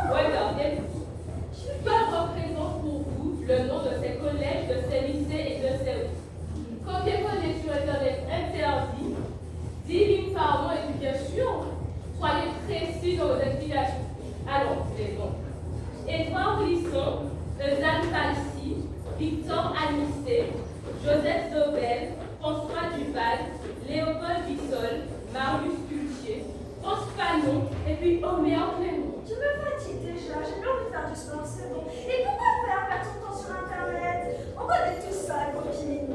Regardez, je représente pour vous le nom de ces collèges, de ces lycées et de ces... Copiez-coller sur Internet interdit, dit par mots et bien sûr, soyez précis dans vos explications. Alors, les noms. Edouard Blisson, Zane Palsy, Victor Anissé, Joseph Zobel, François Duval, Léopold Bissol, Marius Cultier, François Fanon, et puis Omer Clément. Je me fatigue déjà, j'ai plus envie de faire du sport, c'est bon. Et pourquoi faire perdre ton temps sur Internet? On connaît tout ça, copine.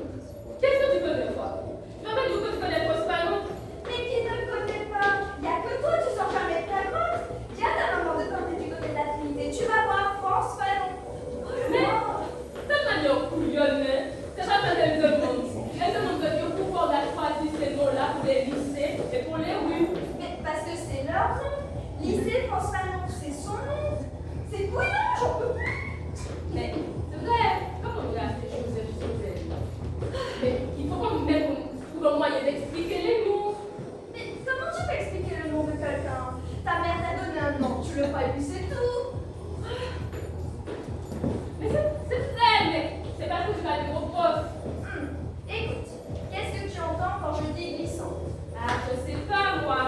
Qu'est-ce que tu connais pas? Tu vas pas dire que tu connais François Fanon? Mais qui ne le connaît pas? Y a que toi, tu sors jamais de ta grotte. Dis à ta maman de tenter du côté de la Trinité, tu vas voir France Fanon. Mais, cette manière couillonne, c'est pas ça qu'elle demande. Elle demande de dire pourquoi on a choisi ces noms-là pour les lycées et pour les rues. Mais parce que c'est leur nom. Lycée France Fanon, c'est son nom. C'est couillon, j'en peux plus. Mais, c'est vrai, comment on regarde ces choses, mais il faut qu'on mette trouve un moyen d'expliquer les mots. Mais comment tu peux expliquer le nom de quelqu'un? Ta mère t'a donné un nom, tu le crois et puis c'est tout. Mais c'est vrai, mais c'est parce que je vais aller au prof. Écoute, qu'est-ce que tu entends quand je dis glissant? Ah, je sais pas, moi,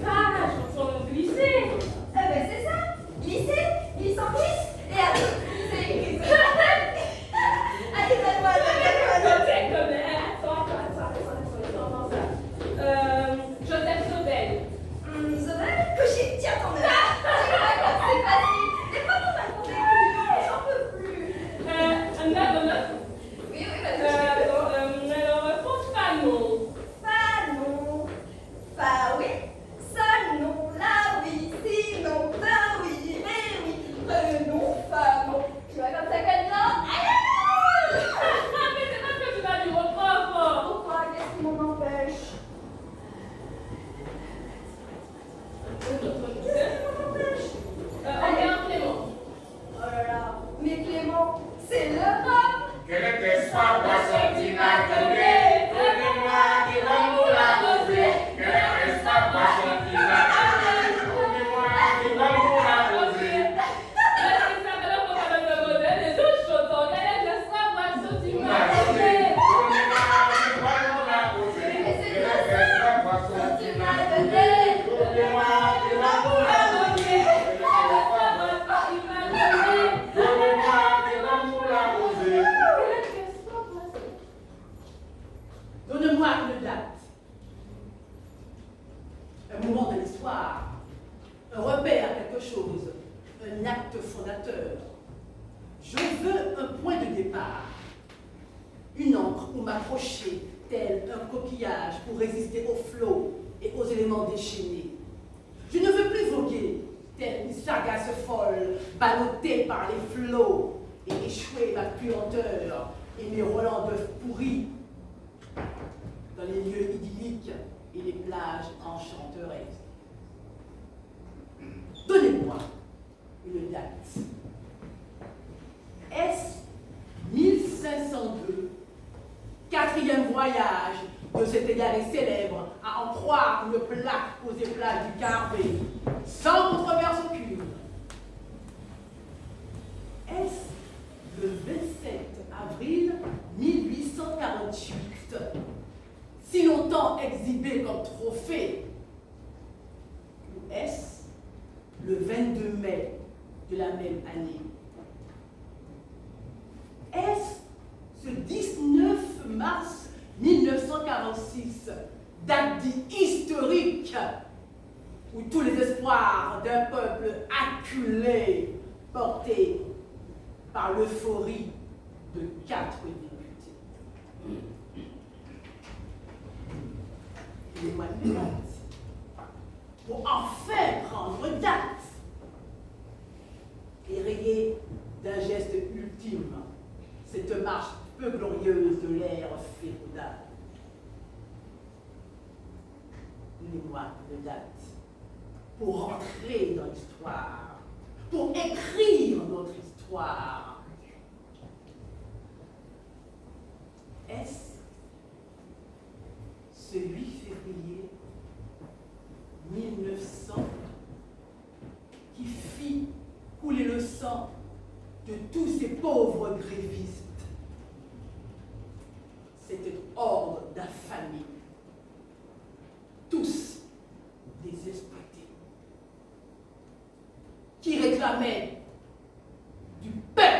ah, la chanson glissée. Eh ben c'est ça, glisser, glissant, glisse, et après, glisser, glisser. Allez, donne-moi, donne-moi. Joseph Zobel. Zobel, coucher, tiens ton œil. Tu vois comme c'est facile. Les prénoms m'ont des couillons, j'en peux plus. Oui, vas-y. Alors, François Fanon. Fanon, fa oui, ça non, là oui, sinon, ça oui, mais oui, prénom, Fanon. Tu vois comme ça qu'elle non? Mais c'est parce que tu vas dire au prof. Pourquoi? Qu'est-ce qui m'en empêche? Qu'est-ce qui m'en empêche? Regarde Clément. Oh là là, mais Clément, c'est l'Europe! Que ne te sois pas sorti m'atteler, donnez-moi du l'amour à rosée. Que ne te sois pas sorti m'atteler, donnez-moi du l'amour à rosée. Les autres chanteurs, elle ne sera pas sortie Donnez-moi du l'amour à rosée. Que ne te sois pas sorti m'atteler, donnez-moi du l'amour à rosée. Donnez-moi du l'amour à rosée. Donne-moi une date, un moment de l'histoire, un repère, quelque chose, un acte fondateur. Je veux un point de départ, une encre où m'accrocher tel un coquillage pour résister aux flots et aux éléments déchaînés. Je ne veux plus voguer telle une sagace folle, ballottée par les flots et échouer ma puanteur et mes relents d'œufs pourris dans les lieux idylliques et les plages enchanteresses. Donnez-moi une date. Est-ce 1502, quatrième voyage de cet égaré célèbre à en croire une plaque aux éplages du Carbet, sans controverse aucune? Est-ce le 27 avril 1848, si longtemps exhibé comme trophée? Ou est-ce le 22 mai de la même année? Est-ce ce 19 mars 1946, date dite historique, où tous les espoirs d'un peuple acculé, portés par l'euphorie de 4 députés? Les mois de date, pour enfin prendre date et rayer d'un geste ultime cette marche peu glorieuse de l'ère féodale. Donnez-moi une date pour rentrer dans l'histoire, pour écrire notre histoire. Est-ce ce 8 février 1900 sang de tous ces pauvres grévistes. C'était ordre d'infamie. Tous des exploités qui réclamaient du pain,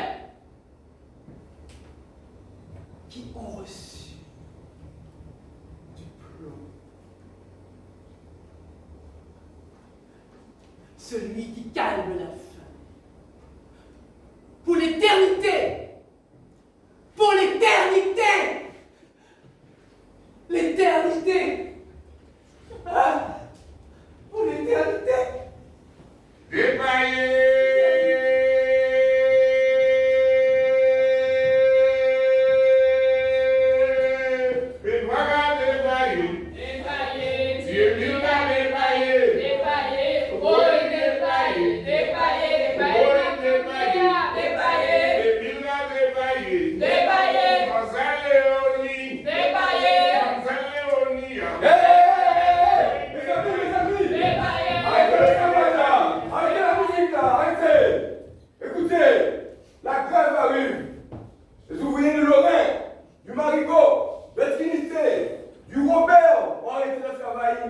qui ont reçu du plomb. Celui qui calme la faim. Pour l'éternité! Pour l'éternité! L'éternité! Ah, pour l'éternité! Dépaillé!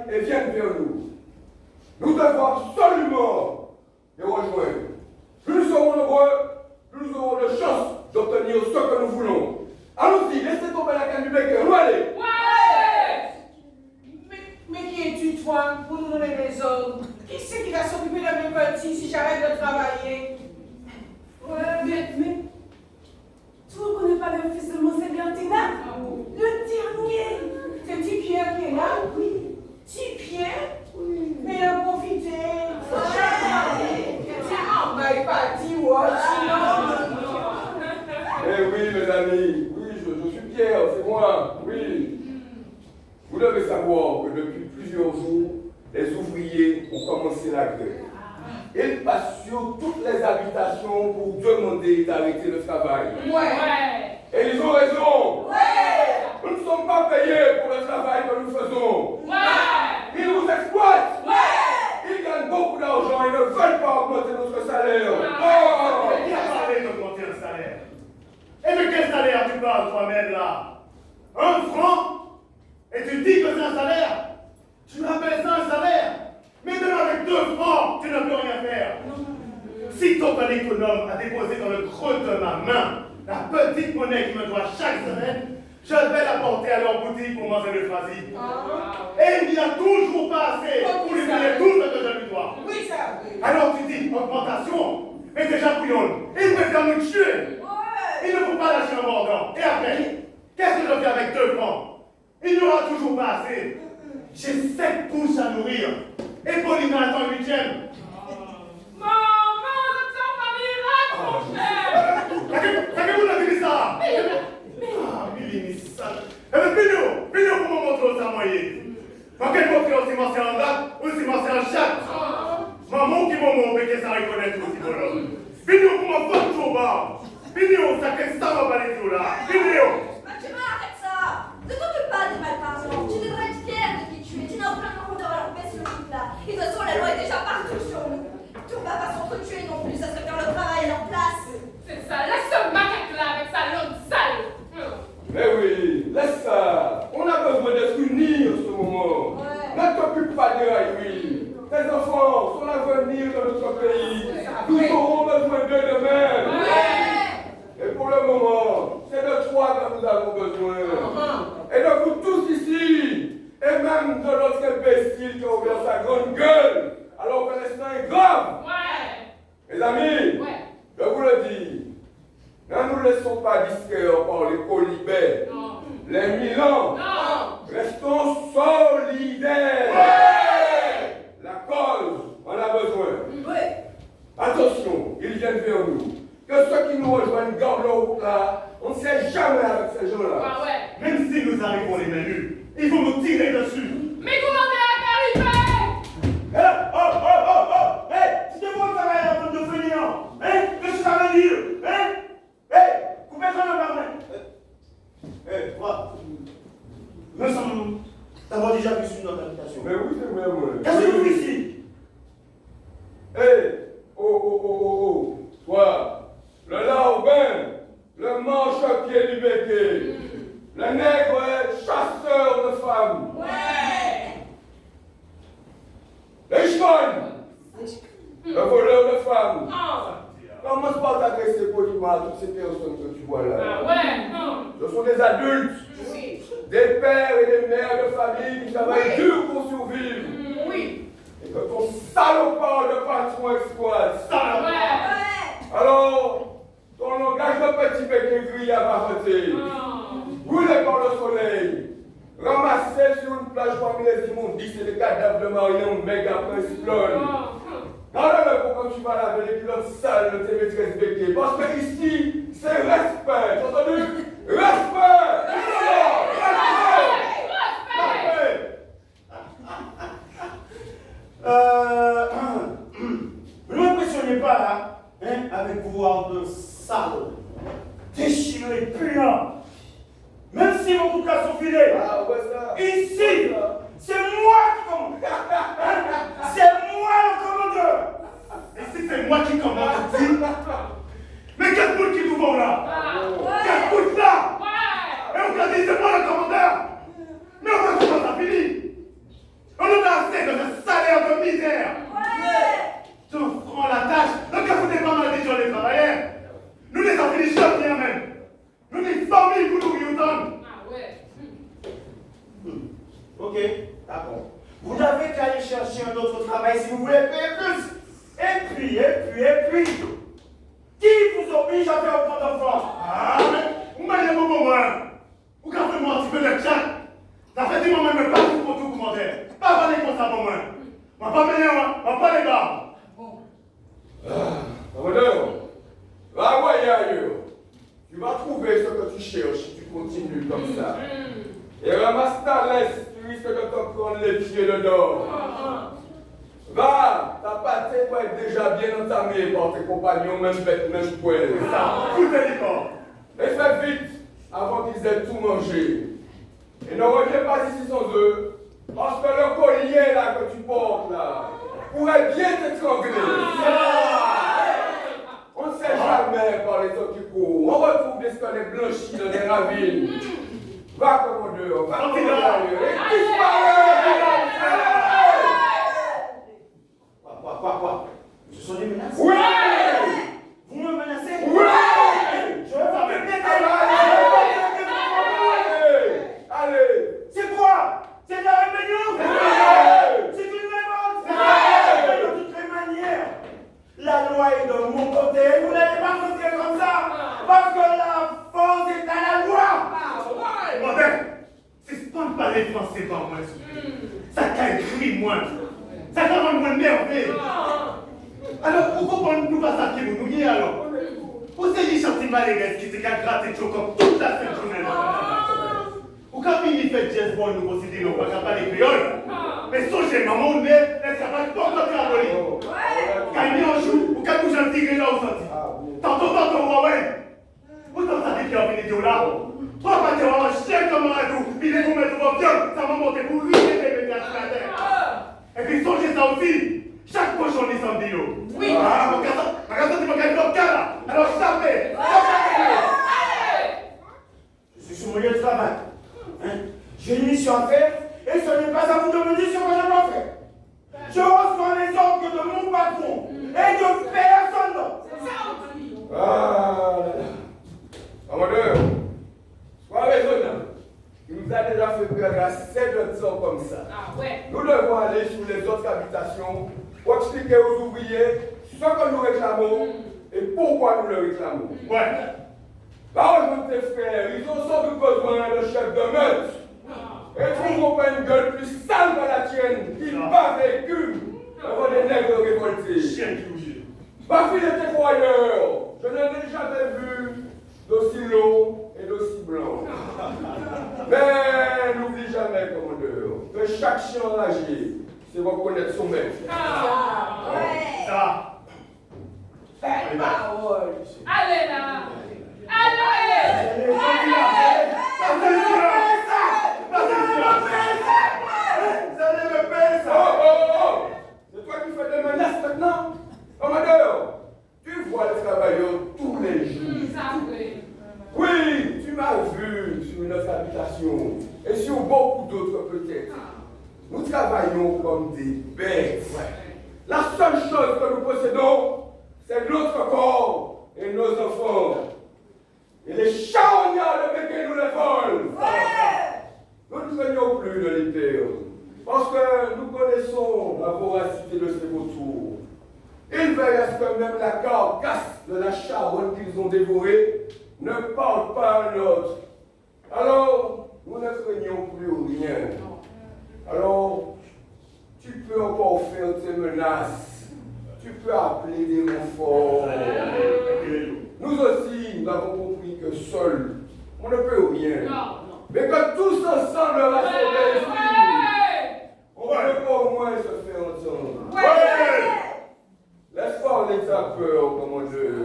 Et viennent vers nous. Nous devons absolument les rejoindre. Plus nous serons nombreux, plus nous aurons de chances d'obtenir ce que nous voulons. Allons-y, laissez tomber la canne du bec, nous allez. Ouais! Mais qui es-tu, toi, pour nous donner des ordres? Qui c'est qui va s'occuper de mes petits si j'arrête de travailler? Ouais, mais tu ne reconnais pas le fils de Monseigneur Bertina? Le dernier! C'est petit Pierre qui est là? Oui. Petit Pierre? Oui. Mais il a profité. Effectivement, mais il pas dit, Eh oui, mes amis, oui, je suis Pierre, c'est moi, oui. Vous devez savoir que depuis plusieurs jours, les ouvriers ont commencé la grève. Ils passent sur toutes les habitations pour demander d'arrêter le travail. Ouais. Et ils ont raison. Ouais. Nous ne sommes pas payés pour le travail que nous faisons. Ouais. Ils nous exploitent. Ouais. Ils gagnent beaucoup d'argent et ne veulent pas augmenter notre salaire. Qui a parlé d'augmenter le salaire? Et de quel salaire tu parles toi-même là? 1 franc? Et tu dis que c'est un salaire? Tu appelles ça un salaire? Mais même avec 2 francs, tu ne peux rien faire. Si ton père économe a déposé dans le creux de ma main la petite monnaie qui me doit chaque semaine, je vais la porter à leur boutique pour manger le choisi. Et il n'y a toujours pas assez pour lui donner tout ce que je lui dois. Oui, ça. Alors tu dis augmentation, mais déjà couillonne, il préfère nous tuer. Il ne faut pas lâcher un mordant. Et après, qu'est-ce que je fais avec 2 francs? Il n'y aura toujours pas assez. J'ai 7 pouces à nourrir. Et Paulina attend 8e. Maman, le temps va miracle, mon cher. T'as que vous l'avez dit ça? Ah, Mili, sale. Eh bien, Pino pour me montrer ça moyen. Ma quelle montrer aussi m'en en date, aussi m'en en chatte. Maman qui m'a montré ça reconnaît tout aussi bonhomme. Pino pour me faire tout bas. Pino, ça qu'est-ce que ça va parler tout là? Pino. Tu m'arrêtes ça! Ne t'occupe pas des malparlants. Tu devrais être fier de qui tu es. Tu n'as aucun droit d'avoir fait ce truc-là. Et de toute façon, la loi est déjà partout sur nous. Tu ne vas pas s'entretuer non plus. Ça serait faire le travail à leur place. C'est ça, laisse ce macaque-là avec sa langue sale. Mais oui, laisse ça. On a besoin d'être unis en ce moment. Ne t'occupe pas de oui. Tes enfants sont l'avenir de notre pays. Nous aurons besoin d'eux demain. Et pour le moment, c'est de toi que nous avons besoin. Et de vous tous ici. Et même de notre imbécile qui a ouvert sa grande gueule. Alors que l'instant est grave. Mes amis, je vous le dis. Ne nous laissons pas distraire par les colibets, les milans. Restons solidaires. La cause en a besoin. Attention, ils viennent vers nous. Que ceux qui nous rejoignent gardent leur route là. On ne sait jamais avec ces gens-là. Même si nous arrivons les mains nues, il faut nous tirer dessus. Mais comment t'es arrivé? Hey, tu te vois travailler en tant que fainéant. Hein? Qu'est-ce que ça veut dire? Hein? Hey, coupez ça dans ma main. Hey, toi, me semble d'avoir déjà vu sur notre habitation. Mais oui, c'est vrai, moi. Qu'est-ce que vous faites ici? Hey, oh. Toi, béquet. Le nègre est chasseur de femmes. Ouais. Les chevaux, le voleur de femmes. Ah. Commence par t'adresser poliment à toutes ces personnes que tu vois là. Ah ouais, non. Ce sont des adultes, Oui. des pères et des mères de famille qui travaillent dur pour survivre. Oui. Et que ton salopard de patron exploite. Ah ouais. Ouais. Alors, ton langage de petit bec gris à barreter, brûlé par le soleil, ramassé sur une plage parmi les immondices et les cadavres de Marion Meg après cyclone. Garde-le pour quand tu vas laver les culottes sales de tes maîtresses béquées. Parce que ici, c'est respect. Tu as entendu? Respect! Ne m'impressionnez pas là, hein, avec pouvoir de salaud, déchiré, puant. Même si vos boucas sont filés, Ah, ouais, ça. ici, c'est moi qui commande. C'est moi le commandeur. Et si c'est moi qui commande ici, mais quel bout qui nous vend là? Quel bout là? Et on t'a dit c'est moi le commandeur. Mais on va comment ça finit? On nous a assez de ce salaire de misère. Tu prends la tâche, donc vous n'êtes pas mal déjà les travailleurs. Nous les avons fini bien même. Nous les familles pour nous y entendre. Ah ouais. Ok, d'accord. Vous n'avez qu'à aller chercher un autre travail si vous voulez payer plus. Et puis. Qui vous oblige à faire autant d'enfants? Ah, mais vous m'avez beaucoup moins. Vous gardez moi un petit peu de chat. Ça fait du moment même pas pour tout commander. Pas parler comme ça pour moi. On va pas mêler, on va pas les gars. Commandeur, va voyer ailleurs. Tu vas trouver ce que tu cherches si tu continues comme ça. Et ramasse ta laisse, tu risques de te prendre les pieds dedans. Va, ta pâtée doit être déjà bien entamée par tes compagnons, même bêtes, même poêles. Ça, tout est d'accord. Et fais vite, avant qu'ils aient tout mangé. Et ne reviens pas ici sans eux, parce que le collier là que tu portes là, pourrait bien t'étrangler. On ne sait jamais par les temps qui courent. On retrouve des squelettes blanchis dans des ravines. Va, commandeur, va, commandeur, et disparaît! Quoi? Ce sont des menaces? Oui! Vous me menacez? Oui! Je vais faire péter Allez! C'est quoi? C'est de la rébellion? Oui! C'est une révolte? De toutes les manières, la loi est de mon côté. Vous n'allez pas voter comme ça parce que la force est à la loi. Modèle, c'est pas de parler français par moi. Ça t'a écrit moins. Ça t'a rendu moins nerveux. Alors, pourquoi nous pas ça qui vous nouillez alors? Vous savez, chanter Maléguès qui s'est qu'à gratter comme toute la fin de journée. Ou quand il fait jazz bon, nous considérons qu'on n'a pas les créoles. Mais songez, maman, on est, est-ce qu'il n'y a pas de bon côté à voler? Quand il y a un jour, ou quand nous j'en tigre là au senti. Tantôt, ouais. Autant ça dit qu'il y a une vidéo là. Toi, pas dire, un chien comme un tout, puis les vous mettre au viol, ça va monter pour lui et les mettre à la terre. Et puis songez ça aussi. Chaque cochon est samedi. Oui. Ah, mon gars, tu m'as gagné le cas là. Alors, savez. Je suis sur mon lieu de travail. Hein? J'ai une mission à faire et ce n'est pas à vous de me dire ce que je dois faire. Je reçois les ordres de mon patron et de personne d'autre. Ah là là. Commandeur, sois raisonnable. Il nous a déjà fait perdre assez de temps comme ça. Ah ouais. Nous devons aller sur les autres habitations pour expliquer aux ouvriers ce que nous réclamons et pourquoi nous le réclamons. Ouais. Va rejoindre tes frères, ils ont sans doute besoin de chef de meute. Et trouveront pas une gueule plus sale que la tienne, qui bat vécu devant des nègres révoltés. Chien qui bouge. Va filer tes croyeurs, je n'en ai jamais vu d'aussi long et d'aussi blanc. Mais n'oublie jamais, commandeur, que chaque chien enragé, c'est reconnaître son maître. Ça. Belle parole. Allez là. Allez. Oh! C'est toi qui fais des menaces maintenant? Commandeur, tu vois les travailleurs tous les jours. Ça oui. Oui, tu m'as vu nous travaillons comme des bêtes. La seule chose que nous possédons, c'est notre corps et nos enfants. Et les charognards de Pékin nous les volent. Nous ne craignons plus de les perdre, parce que nous connaissons la voracité de ces vautours. Ils veillent à ce que même la carcasse de la charogne qu'ils ont dévorée ne parle pas à un autre. Alors, nous ne craignons plus rien. Alors, tu peux encore faire tes menaces. Tu peux appeler des renforts. Nous aussi, nous avons compris que seuls, on ne peut rien. Mais que tous ensemble, on va se réussir. On peut au moins se faire entendre. Laisse parler ta peur, commandeur.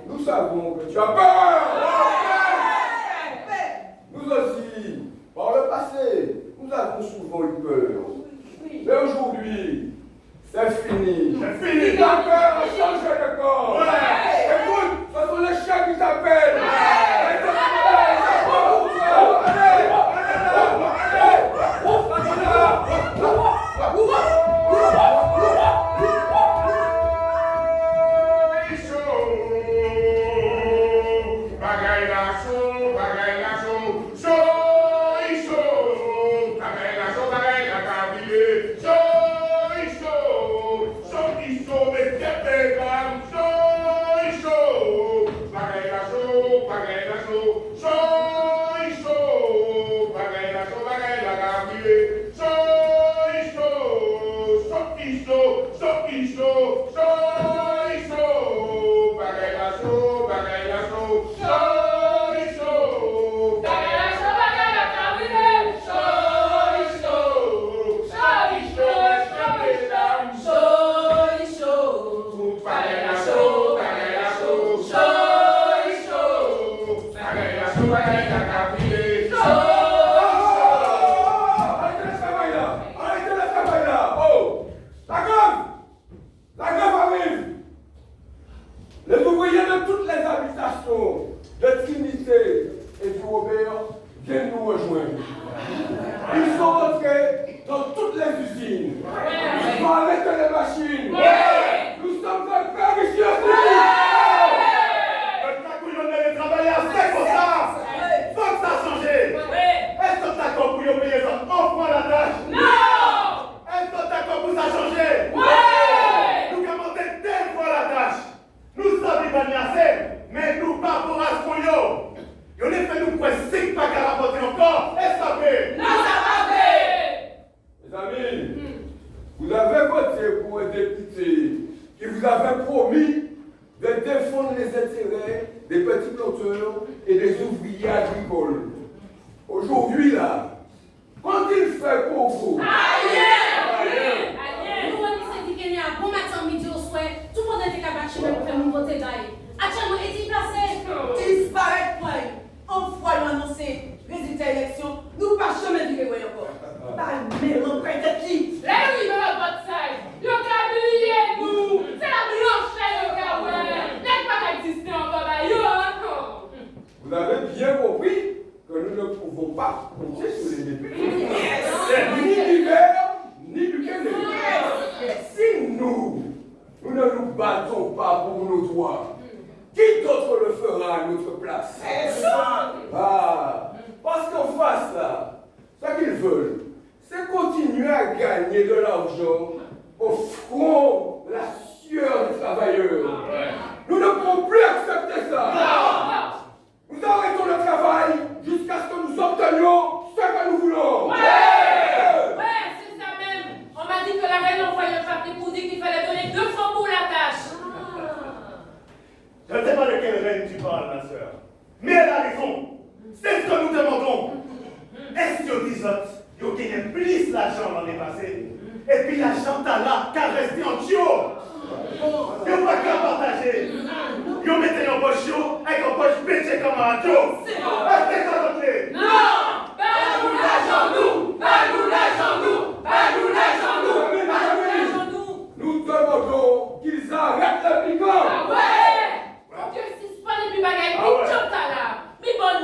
Nous savons que tu as peur. Nous aussi, par le passé, nous avons souvent eu peur. Mais aujourd'hui, c'est fini. C'est fini. Ta peur a changé de corps. Écoute, ce sont les chiens qui t'appellent.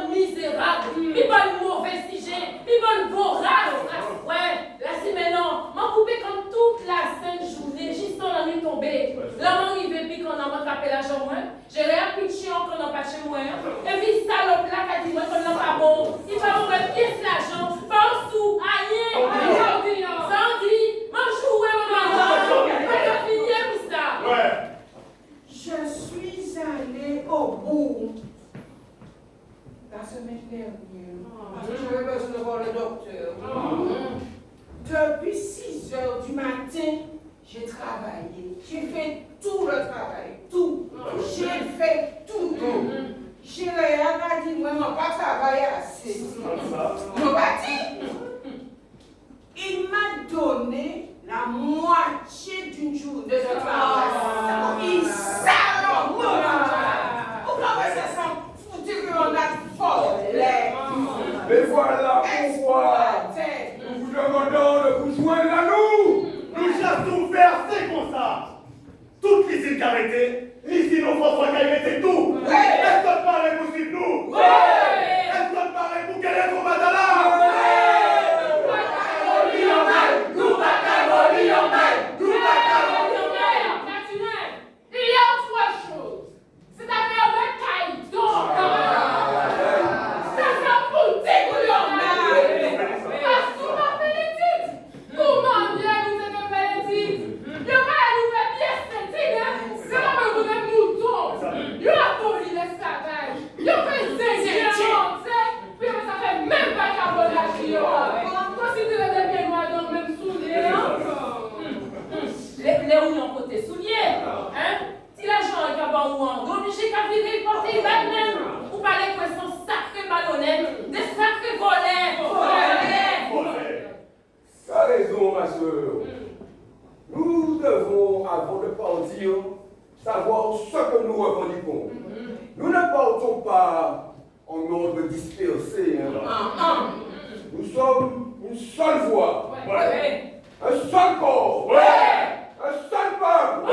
Misérable, mi bonne mauvaise sujet, mi bonne vorace, ouais, la semaine 6 heures du matin, j'ai travaillé. J'ai fait tout le travail, tout. J'ai fait tout. J'ai rien dit, moi, je n'ai pas travaillé assez. Mon bâti, il m'a donné la moitié d'une journée de travail. Il s'allume, mon Vous pouvez ça sans foutre qu'on a volé. Mais voilà pourquoi nous vous demandons de vous joindre à nous. Nous chassons faire, c'est comme ça. Toute l'usine qui a arrêté, l'usine au François qui a arrêté tout. Est-ce que pareil pour suivre nous? Est-ce que pareil pour quel est ton madala? Il y a autre chose. C'est affaire de caïton. Ça fait pour dégoûter. Parce que vous m'avez dit. Comment bien vous avez dit? Il n'y a pas à nous faire bien esthétique. C'est pas que vous êtes moutons. Il y a aboli l'esclavage. Il y a fait zéro. Puis ça fait même pas carbonage. Considérez les bien noirs dans le même soulier. Les unions côté souliers, hein? Si l'argent est pas ou en obligé qu'à virer porter même ou parler que son sacré ballonnet, des sacrés volets. T'as raison, ma soeur. Nous devons, avant de partir, savoir ce que nous revendiquons. Nous ne partons pas en ordre dispersé. Nous sommes une seule voix, un seul corps, un seul peuple.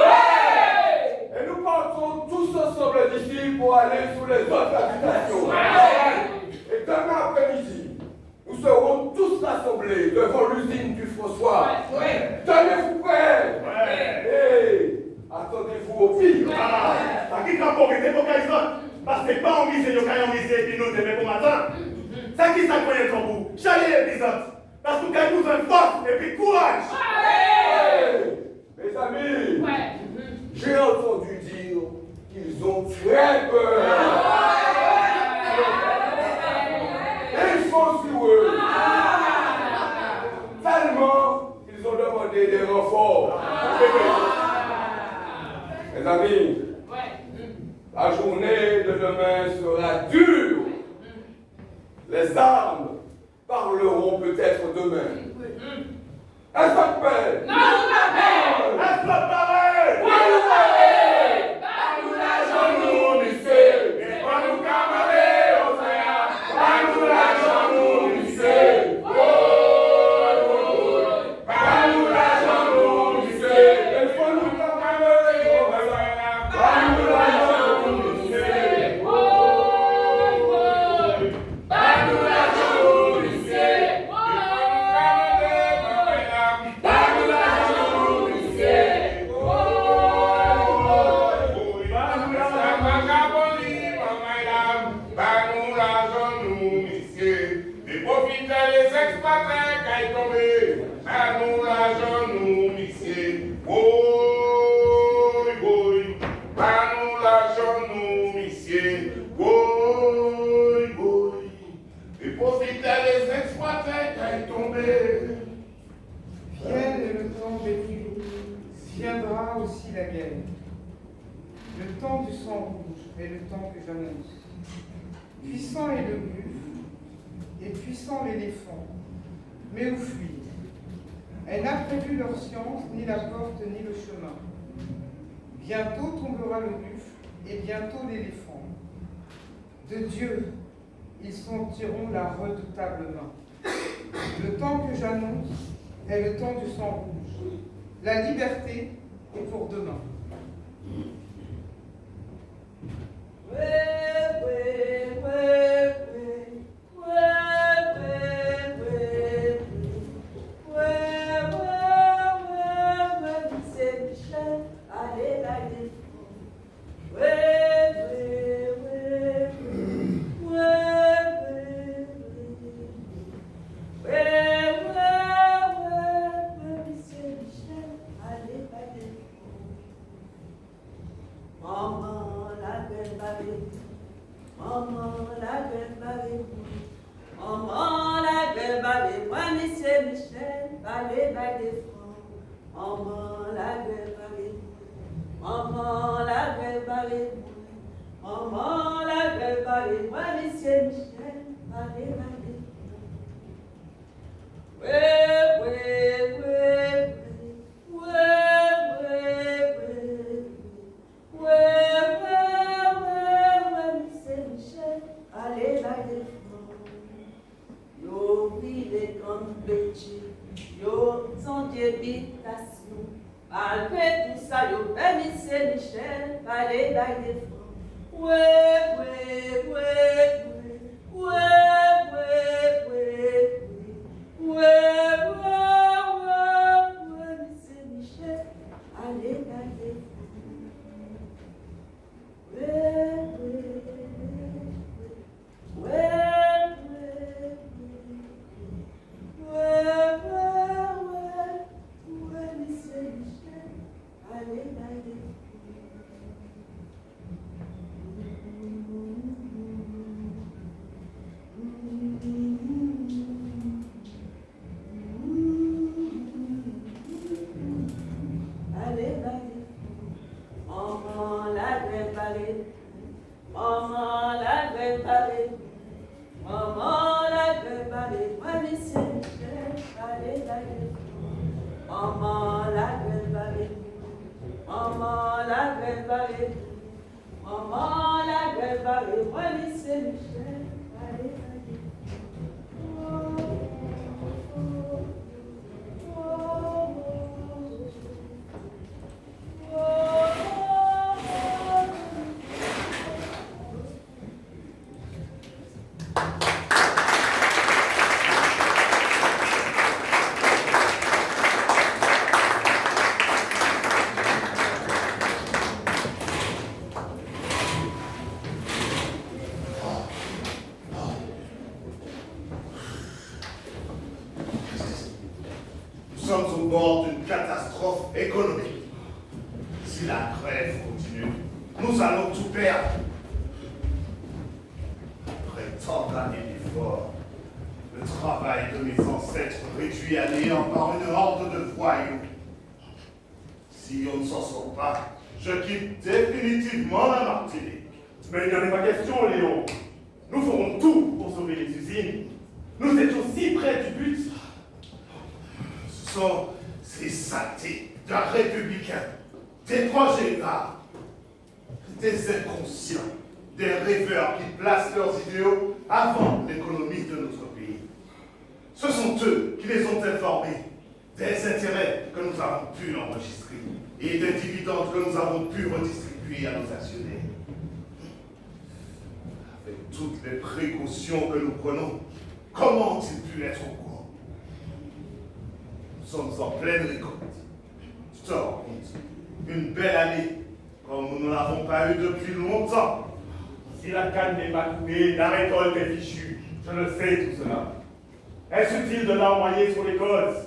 Et nous partons tous ensemble d'ici pour aller sur les autres habitations. Et demain après-midi, nous serons tous rassemblés devant l'usine du François. Tenez-vous prêts. Et attendez-vous au pire. Ça qui t'a porté pour Kaïson? Parce que pas en misé, il y a en misé, et puis nous devons pour matin. Ça qui t'a croyé comme vous? Chalet l'épisode. Parce que vous avez besoin de force et puis courage. Mes amis, j'ai entendu dire qu'ils ont très peur. Ils sont sur eux. Tellement qu'ils ont demandé des renforts. Mes amis, la journée de demain sera dure. Les armes parleront peut-être demain. Est-ce que paix? Non, vous Est-ce que pareil? Nous l'argent nous lycée. Et pas nous camarades, on sait. Pas nous l'argent nous lycée. Pas nous l'argent nous lycée. Et pas nous camarades, on sait. Pas nous l'argent nous lycée. Pas nous l'argent nous lycée. Viendra aussi la guerre. Le temps du sang rouge est le temps que j'annonce. Puissant est le buffle, et puissant l'éléphant. Mais où fuir? Elle n'a prévu leur science, ni la porte, ni le chemin. Bientôt tombera le buffle, et bientôt l'éléphant. De Dieu, ils sentiront la redoutable main. Le temps que j'annonce est le temps du sang rouge. La liberté est pour demain. Maman, la grève allait. Maman, la grève allait. Maman, la grève allait. Moi, monsieur Michel, allez, allez. Ouais, ouais, ouais, ouais, ouais, ouais, ouais, monsieur Michel, allez, allez. Yo, oui, les grandes bêtises, yo, sans débitation. Malgré tout ça, yo, monsieur Michel, allez, allez. Ouais, ouais, ouais, ouais, ouais, ouais, ouais. Ouais, monsieur Michel, allez, allez. Monsieur Michel, allez, allez. Allez, allez. Maman, la grève allait. Maman, la grève allait. Maman, la grève allait. Moi, monsieur Michel, allez, allez. Maman, la grève allait. Maman, la grève allait. Maman, la grève allait. Moi, monsieur Michel, allez, allez. Nous sommes au bord d'une catastrophe économique. Si la grève continue, nous allons tout perdre. Après tant d'années d'efforts, le travail de mes ancêtres réduit à néant par une horde de voyous. Si on ne s'en sort pas, je quitte définitivement la Martinique. Mais il n'y en est pas question, Léon. Nous ferons tout pour sauver les usines. Nous étions si près du but. Ce sont ces saletés d'un républicain, des projets rares, des inconscients, des rêveurs qui placent leurs idéaux avant l'économie de notre pays. Ce sont eux qui les ont informés des intérêts que nous avons pu enregistrer et des dividendes que nous avons pu redistribuer à nos actionnaires. Avec toutes les précautions que nous prenons, comment ont-ils pu être au courant? Nous sommes en pleine récolte. Tu te rends compte? Une belle année, comme nous n'en avons pas eu depuis longtemps. Si la canne n'est pas coupée, la récolte est fichue. Je le sais tout cela. Est-ce utile de l'envoyer sur les causes?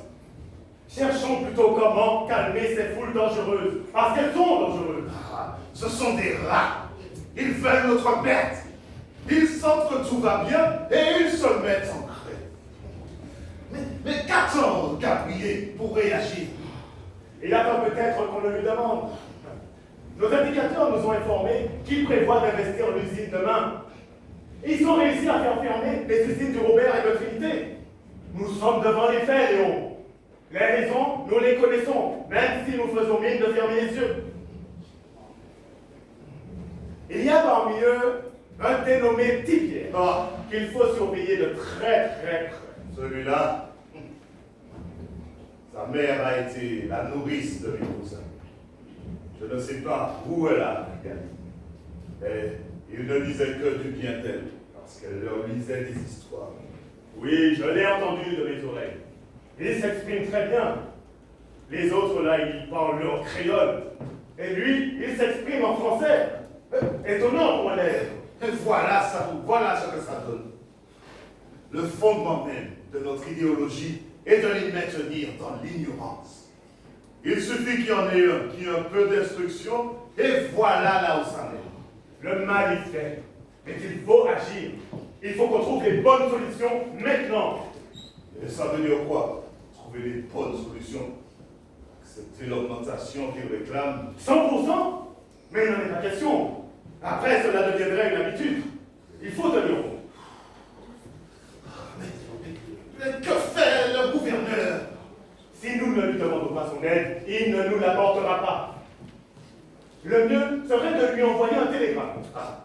Cherchons plutôt comment calmer ces foules dangereuses, parce qu'elles sont dangereuses. Ah, ce sont des rats. Ils veulent notre bête. Ils sentent que tout va bien et ils se mettent en grève. Mais qu'attend Gabriel pour réagir? Il attend peut-être qu'on le lui demande. Nos indicateurs nous ont informés qu'ils prévoient d'investir l'usine demain. Ils ont réussi à faire fermer les usines du Robert et de Trinité. Nous sommes devant les faits, Léon. Les raisons, nous les connaissons, même si nous faisons mine de fermer les yeux. Il y a parmi eux un dénommé Tipierre qu'il faut surveiller de très près. Celui-là, sa mère a été la nourrice de mes cousins. Je ne sais pas où elle a gagné. Mais il ne disait que du bien d'elle, parce qu'elle leur lisait des histoires. Oui, je l'ai entendu de mes oreilles. Il s'exprime très bien. Les autres, là, ils parlent leur créole. Et lui, il s'exprime en français. Étonnant pour un élève. Et voilà ce que ça donne. Le fondement même de notre idéologie est de les maintenir dans l'ignorance. Il suffit qu'il y en ait un qui ait un peu d'instruction, et voilà là où ça est. Le mal est fait, mais il faut agir. Il faut qu'on trouve les bonnes solutions maintenant. Et ça veut dire quoi? Trouver les bonnes solutions. C'est une augmentation qu'il réclame. 100%? Mais il n'en est pas question. Après, cela deviendrait une habitude. Il faut tenir compte. Mais que fait le gouverneur? Si nous ne lui demandons pas son aide, il ne nous l'apportera pas. Le mieux serait de lui envoyer un télégramme. Ah,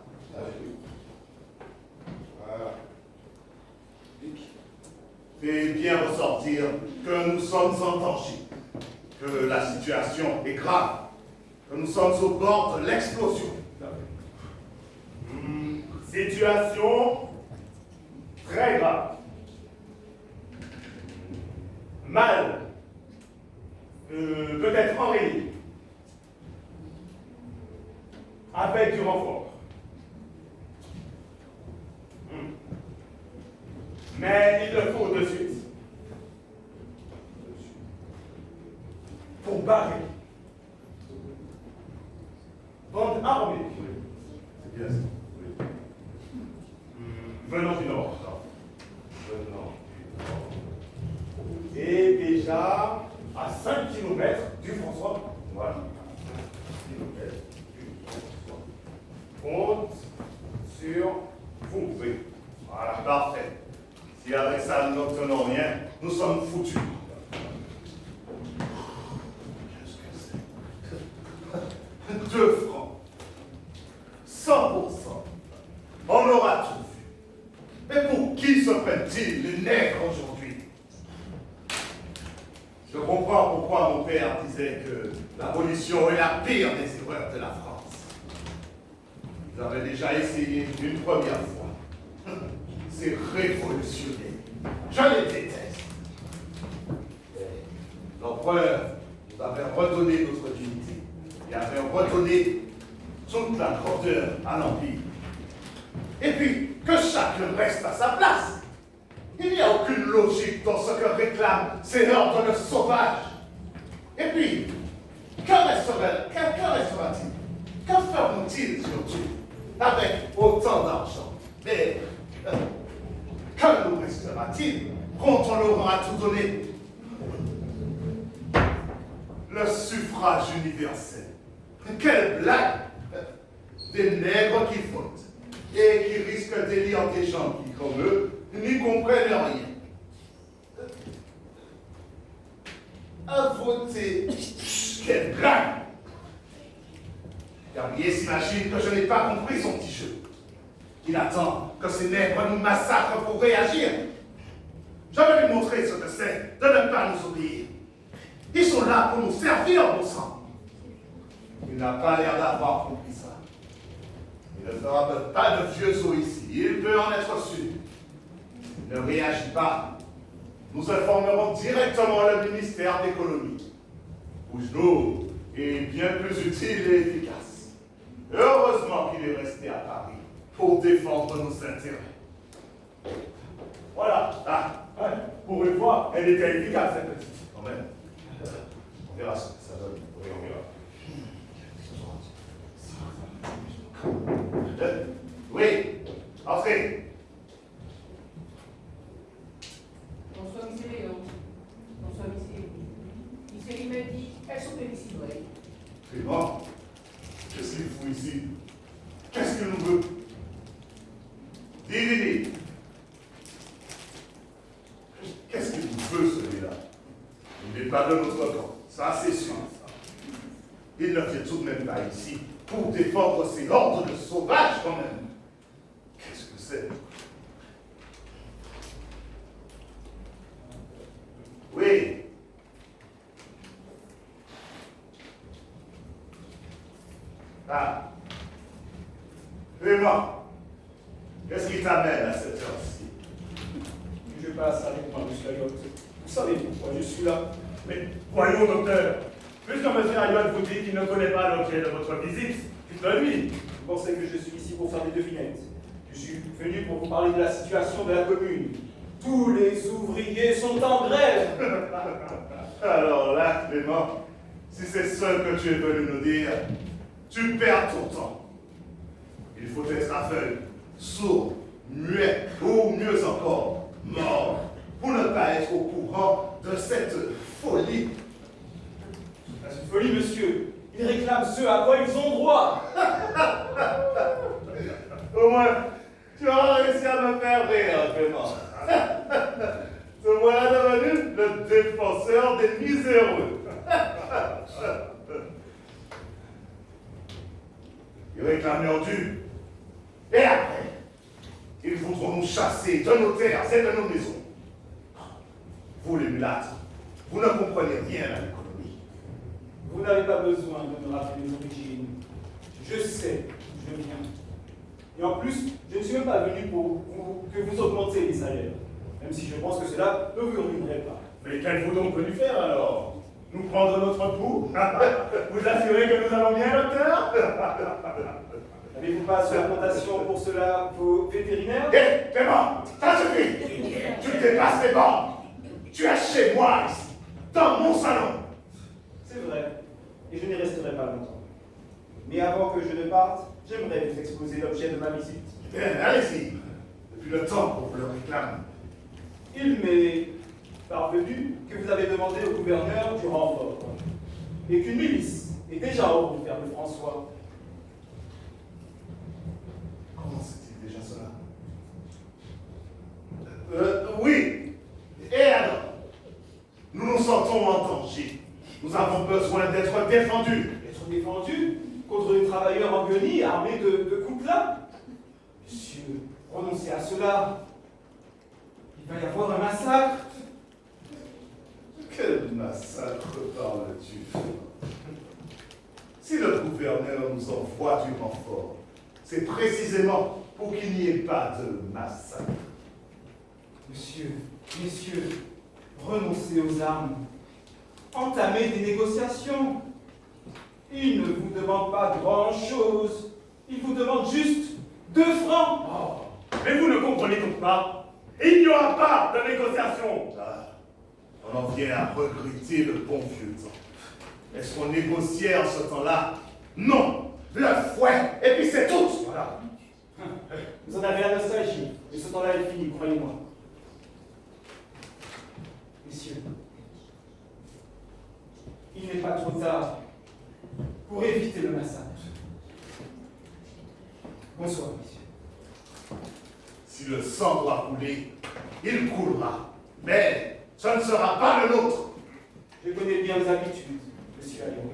voilà. Fais bien ressortir que nous sommes en danger, que la situation est grave, que nous sommes au bord de l'explosion. Situation très grave. Mal. Peut-être enrayé. Avec du renfort. Mais il le faut de suite. Pour barrer. Bande armée. C'est bien ça. Oui. Venant du nord. Venant du nord. Et déjà à 5 km du François. Voilà. 5 km du François. Compte sur vous. Oui. Voilà, parfait. Si avec ça nous n'obtenons rien, nous sommes foutus. Qu'est-ce que c'est? 2 francs. 100%. On aura tout vu. Mais pour qui se prennent-ils les nègres aujourd'hui? Je comprends pourquoi mon père disait que l'abolition est la pire des erreurs de la France. Vous avez déjà essayé une première fois. C'est révolutionnaire. Je les déteste. L'empereur nous avait redonné notre dignité. Il avait redonné toute la grandeur à l'Empire. Et puis, que chacun reste à sa place. Il n'y a aucune logique dans ce que réclament ces ordres sauvages. Et puis, que restera-t-il? Que feront-ils surtout avec autant d'argent? Mais que nous restera-t-il quand on leur aura tout donné? Le suffrage universel. Quelle blague! Des nègres qui votent et qui risquent d'élire des gens qui, comme eux, n'y comprennent rien. À voter, quelle blague! Gabriel s'imagine que je n'ai pas compris son petit jeu. Il attend que ces nègres nous massacrent pour réagir. Je vais lui montrer ce que c'est de ne pas nous obéir. Ils sont là pour nous servir, bon sang. Il n'a pas l'air d'avoir compris ça. Il ne fera pas de vieux saut ici. Il peut en être sûr. Il ne réagit pas. Nous informerons directement le ministère d'économie. Bougenot est bien plus utile et efficace. Heureusement qu'il est resté à Paris pour défendre nos intérêts. Voilà. Ah, ouais. Pour une fois, elle était efficace, cette petite. Quand même. On verra ce que ça donne. Oui, on verra. Oui, entrez. Bonsoir, monsieur Léon. Bonsoir, monsieur. Monsieur, il me dit, elles sont ici, oui. Clément, qu'est-ce qu'il fout ici? Qu'est-ce qu'il nous veut? Dis. Qu'est-ce qu'il nous veut, celui-là? Il n'est pas de notre camp, ça c'est sûr. Il ne vient tout de même pas ici pour défendre ces hordes de sauvages, quand même. Qu'est-ce que c'est? Oui. Ah. Clément, qu'est-ce qui t'amène à cette heure-ci? Je passe avec moi, monsieur Ayotte. Vous savez pourquoi je suis là? Mais voyons, docteur, puisque M. Ayotte vous dit qu'il ne connaît pas l'objet de votre visite, dites-le-lui. Vous pensez que je suis ici pour faire des devinettes? Je suis venu pour vous parler de la situation de la commune. Tous les ouvriers sont en grève. Alors là, Clément, si c'est ce que tu es venu nous dire, tu perds ton temps. Il faut être aveugle, sourd, muet, ou mieux encore, mort, pour ne pas être au courant de cette folie. Oui, monsieur, ils réclament ce à quoi ils ont droit. Au moins, tu auras réussi à me faire rire, Clément. Te voilà devenu le défenseur des miséreux. Ils réclament leur dû. Et après, ils voudront nous chasser de nos terres et de nos maisons. Vous, les mulâtres, vous ne comprenez rien à l'économie. Vous n'avez pas besoin de me rappeler mes origines. Je sais d'où je viens. Et en plus, je ne suis même pas venu pour que vous augmentiez les salaires. Même si je pense que cela ne vous ruinerait pas. Mais qu'êtes-vous donc venu faire alors? Nous prendre notre pouls? Vous assurez que nous allons bien, docteur? N'avez-vous pas sur la plantation pour cela vos vétérinaires? Hé, Clément, ça suffit! Tu dépasses les bornes! Tu es chez moi ici, dans mon salon! C'est vrai, et je n'y resterai pas longtemps. Mais avant que je ne parte, j'aimerais vous exposer l'objet de ma visite. Bien, allez-y. Depuis le temps qu'on vous le réclame. Il m'est parvenu que vous avez demandé au gouverneur du renfort, et qu'une milice est déjà en route vers le François. Comment c'est-il déjà cela? Oui. Et alors? Nous nous sentons en danger. Nous avons besoin d'être défendus. Être défendu contre les travailleurs en guenilles armés de coutelas? Monsieur, renoncez à cela. Il va y avoir un massacre. Quel massacre parles-tu? Si le gouverneur nous envoie du renfort, c'est précisément pour qu'il n'y ait pas de massacre. Monsieur, messieurs, renoncez aux armes. Entamez des négociations. Il ne vous demande pas grand-chose. Il vous demande juste 2 francs. Oh, mais vous ne comprenez donc pas? Il n'y aura pas de négociation. On en vient à regretter le bon vieux temps. Est-ce qu'on négociait en ce temps-là? Non. Le fouet, et puis c'est tout. Voilà. Vous en avez la nostalgie, mais ce temps-là est fini, croyez-moi. Messieurs, il n'est pas trop tard pour éviter le massacre. Bonsoir, messieurs. Si le sang doit couler, il coulera. Mais ce ne sera pas le nôtre. Je connais bien vos habitudes, monsieur Alliot.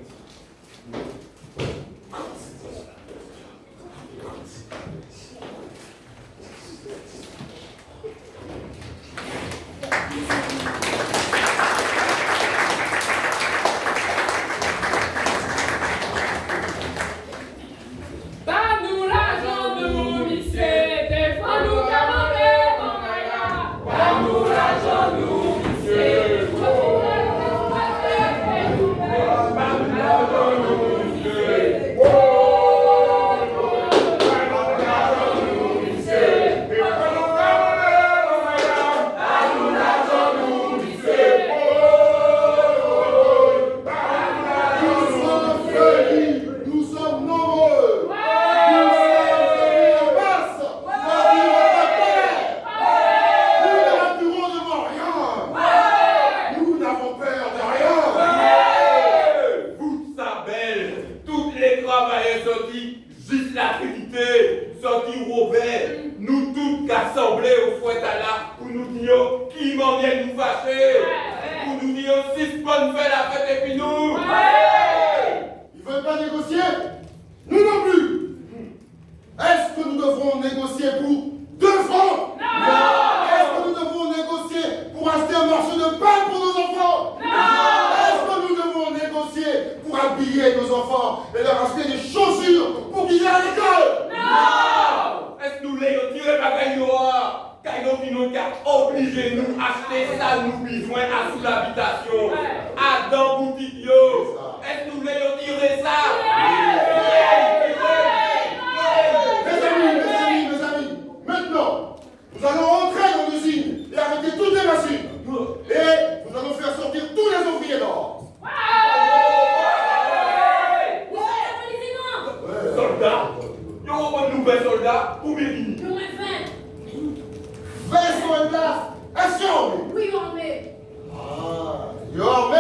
Oui, on met. Ah, you are me?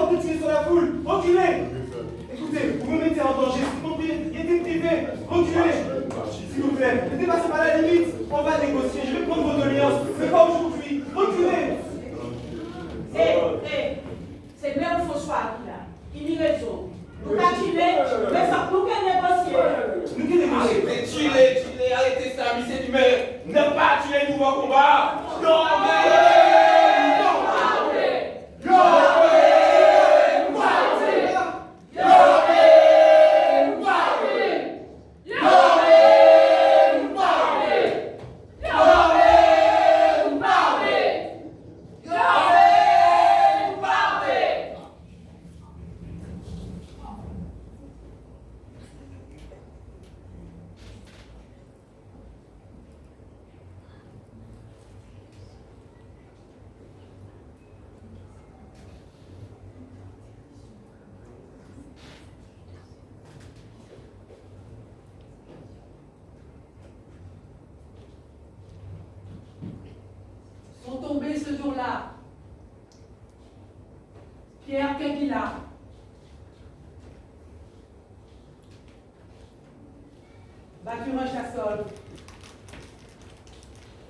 temps de tuer sur la foule. Reculez. Écoutez, vous me mettez en danger, c'est propriété privée. Reculez. S'il vous plaît, ne dépassez pas la limite. On va négocier, je vais prendre vos doléances, mais pas aujourd'hui. Reculez. C'est même François qui là. Il a raison. Nous pas tuer, mais ça nous qu'elle négocier. Nous qui négocier. Arrêtez ça, monsieur du maire. Ne pas tuer nous en combat. Non, Sont tombés ce jour-là Pierre Quinquila, Mathurin Chassol,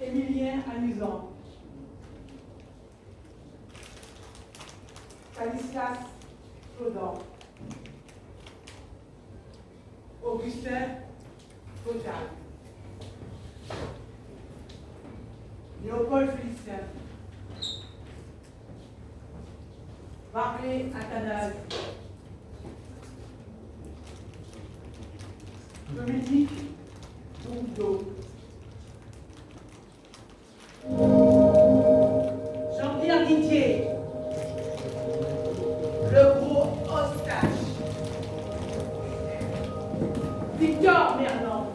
Émilien Amusant, Stanislas Clodan, Augustin Total, Léopold Félicien, Barclay Athanase, Dominique Bourdeau, Jean-Pierre Didier, le gros Eustache, Victor Merlan,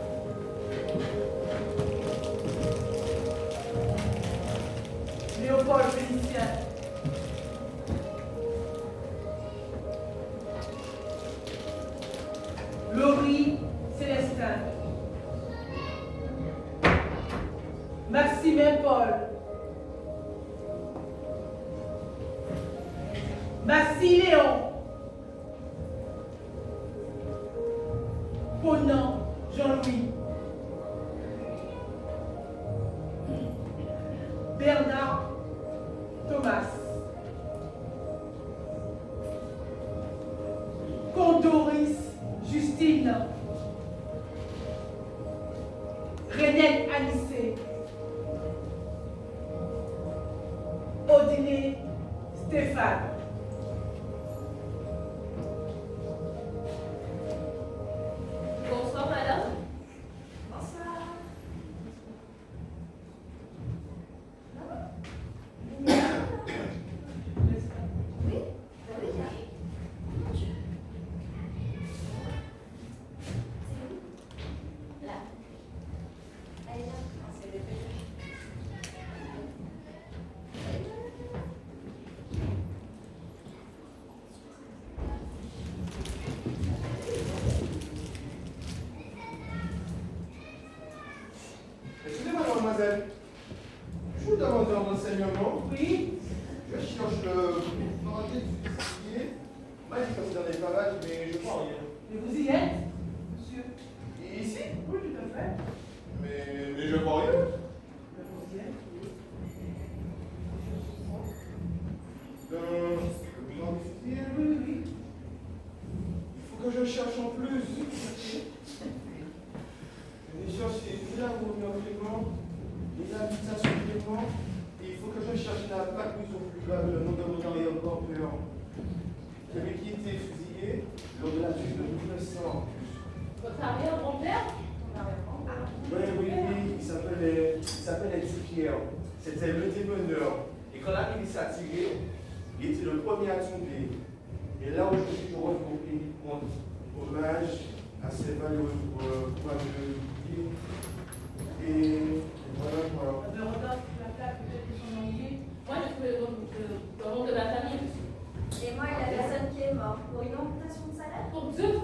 Léopold Félicien, Laurie Célestin, Maximin Paul, Massy Léon, Ponant Jean-Louis, Bernard Thomas, Condoris Justine, Renette Anissé, Odile Stéphane. Bonsoir, madame. Bonsoir. Oui, bah oui, là. Là. Allez, là. C'est le fait. Excusez-moi, mademoiselle. Je vous demande un renseignement. Oui, Je cherche le bandit du fusillé. Moi, je suis dans les parages, mais je vois rien. mais vous y êtes, monsieur? Et ici? Oui, tout à fait. Mais je vois rien. Mais vous y êtes, oui. Dans le bilan du fusillé. Oui, oui, oui. Il faut que je cherche en plus. Je cherche ni la gouvernement, ni l'habitation supplément. Et il faut que je cherche la plaque plus au plus bas, le nom de mon arrière-grand-père. Celui qui était fusillé lors de la tuile de 1900. Votre arrière-grand-père? Oui, il s'appelle Eddie Pierre. C'était le démeneur. Et quand la milice a tiré, il était le premier à tomber. Et là aujourd'hui, je rends hommage à ces valeureux courageux. Et voilà quoi. De Rodolphe, la plaque peut-être de son envié. Moi, j'ai trouvé le nom de ma famille, monsieur. Et moi, il y a la personne qui est morte pour une augmentation de salaire. Pour 2